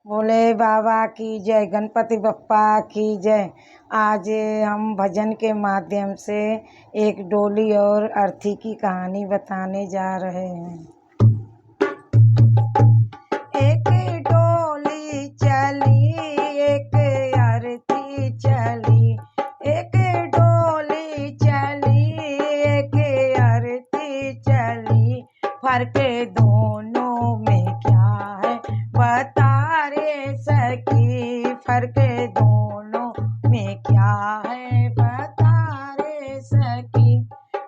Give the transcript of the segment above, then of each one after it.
भोले बाबा की जय, गणपति बप्पा की जय। आज हम भजन के माध्यम से एक डोली और अर्थी की कहानी बताने जा रहे हैं। एक डोली चली, एक अर्थी चली, एक डोली चली, एक अर्थी चली, फर्क दोनों में क्या है बता रे सखी, फर्क दोनों में क्या है बता रे सखी।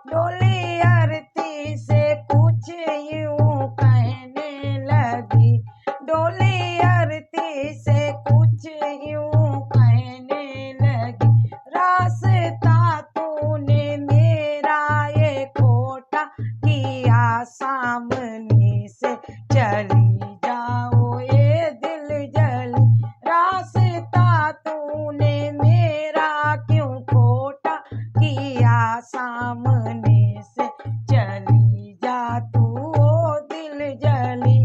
डोली अर्थी से कुछ यूं कहने लगी, डोली अर्थी से कुछ यूं कहने लगी, रास्ता तूने मेरा ये खोटा किया, सामने से चली जाओ ये दिल जली, रास्ता तूने मेरा क्यों खोटा किया, सामने से चली जा तू ओ दिल जली।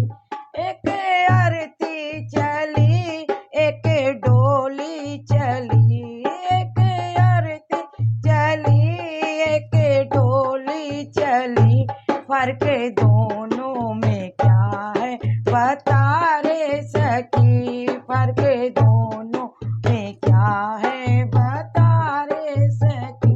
एक अर्थी चली, एक डोली चली, एक अर्थी चली, एक डोली चली, फर्क दोनों में क्या है बता रे सखी, फर्क दोनों में क्या है बता रे सखी।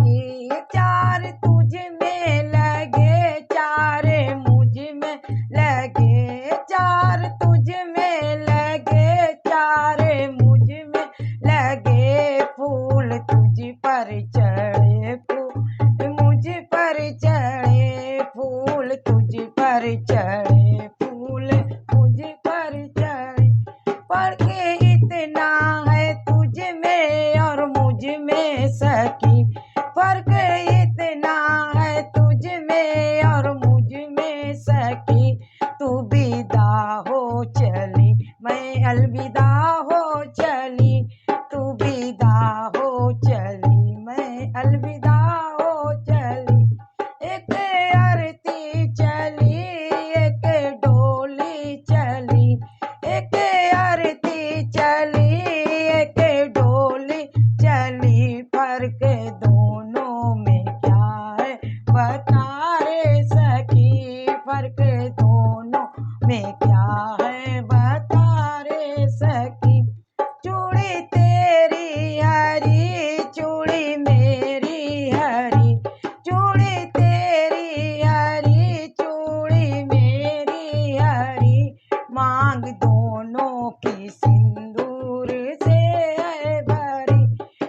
ये चार तुझ में लगे, चार मुझ में लगे, चार तुझ में लगे, चार मुझ में लगे, फूल तुझ पर चढ़े, फूल मुझ पर चढ़े, फूल तुझ पर चढ़े, फूल मुझ पर चढ़े, फर्क इतना है तुझ में और मुझ में सखी, फर्क इतना है तुझ में और मुझ में सखी। तू विदा हो चली, मैं अलविदा हो चली, तू विदा हो चली, मैं अलविदा हो चली। एक अर्थी चली, एक डोली चली, एक अर्थी चली, एक डोली चली, फर्क दोनों में क्या है बता रे सखी, फर्क दोनों में क्या है बता रे सखी। चूड़ी तेरी हरी, चूड़ी मेरी हरी, चूड़ी तेरी हरी, चूड़ी मेरी हरी, मांग दोनों की सिंदूर से है भरी,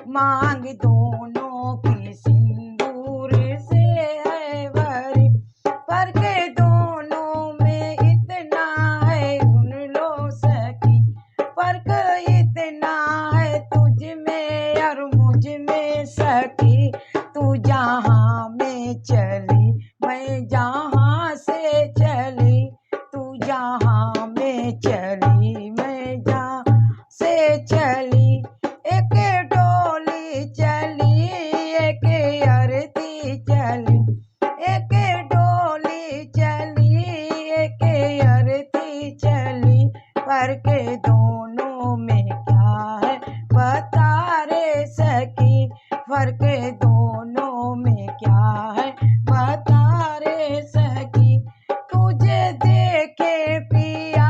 मांग दोनों की सिंदूर से है भरी, फर्क दोनों में इतना है सुन लो सखी, फर्क इतना है तुझ में और मुझ में सखी। तू जहाँ में चली, मैं जहाँ से चली, तू जहाँ में चली, मैं जहाँ से चली। एक डोली चली, एक अर्थी चली, एक डोली चली, एक अर्थी चली, फर्क दोनों में क्या है बता रे सखी, फर्क दोनों में क्या है बता रे सखी। तुझे देखे पिया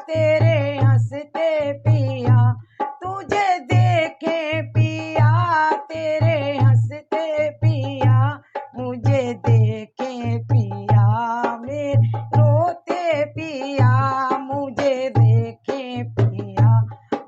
तेरे हंसते पिया, तुझे देखे पिया तेरे हंसते पिया, मुझे देखे पिया मेरे रोते पिया, मुझे देखे पिया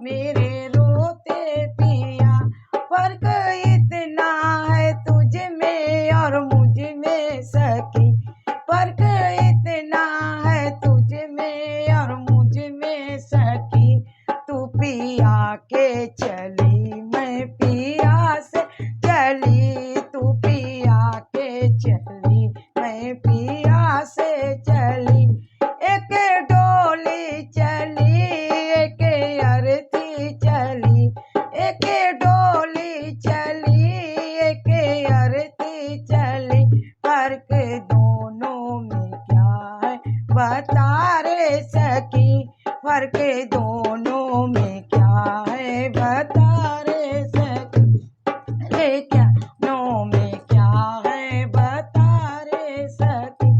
मेरे रोते पिया, फर्क इतना है तुझ में और मुझ में सखी, फर्क इतना है तुझ में और मुझ में सखी। तू पिया के चली, मैं पिया से चली, तू पिया के चली, मैं पिया से चली, एक डोली चली, के दोनों में क्या है बता रे सखी, रे क्या नो में क्या है बता रे सखी।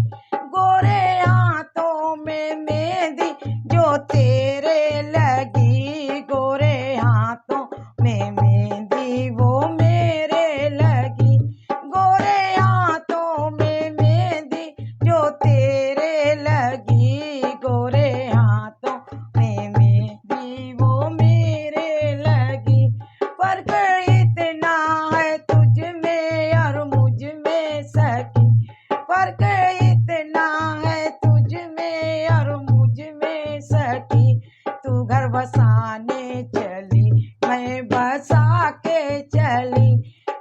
गोरे हाथों में मेहंदी जो तेरे लगी, गोरे हाथों में मेहंदी वो मेरे लगी। गोरे हाथों में मेहंदी जो तेरे लगी, गोरे हाथों में मेहंदी वो मेरे लगी। फर्क इतना है तुझ में और मुझ में सखी, फर्क इतना है तुझ में और मुझ में सखी। तू घर बसाने चली मैं बसा के चली,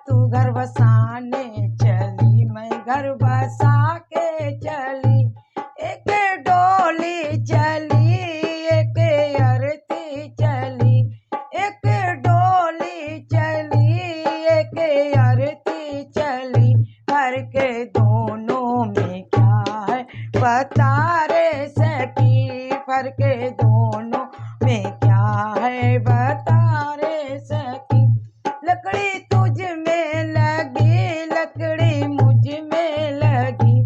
तू घर बसाने चली मैं घर बसा के चली। एक डोली चली एक अरती चली, एक डोली चली एक अरती चली। घर के दोनों में क्या है बता रे सखी, घर के दोनों में क्या है बता रे सखी। लकड़ी तुझ में लगी लकड़ी मुझ में लगी,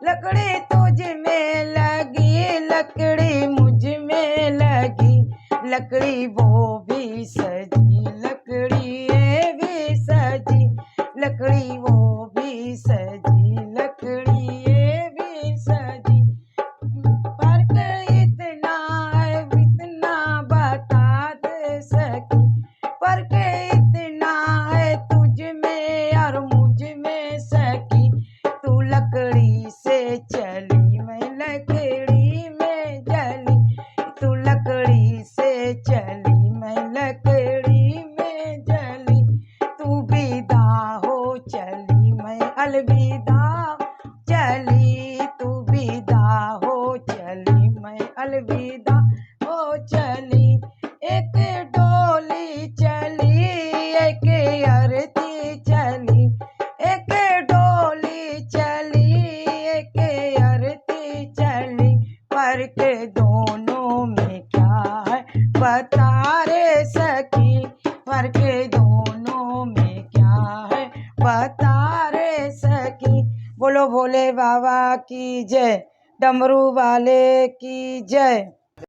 लकड़ी तुझ में लगी लकड़ी मुझ में लगी। लकड़ी वो भी सजी लकड़ी ये भी सजी, लकड़ी वो भी सजी लकड़ी ये भी सजी। फर्क इतना है इतना बता दे सखी, फर्क इतना है तुझ में और मुझ में सखी। तू लकड़ी से चली मैं लकड़ी में जली, तू लकड़ी से चली मैं लकड़ी में जली। तू विदा हो चली मैं अलविदा चली, तू विदा हो चली मैं अलविदा हो चली। एक डोली चली एक अरती चली, एक डोली चली एक अरती चली। पर के दोनों में क्या है बता रे सखी, पर के दोनों में क्या है बता रे सखी। बोलो भोले बाबा की जय, डमरू वाले की जय।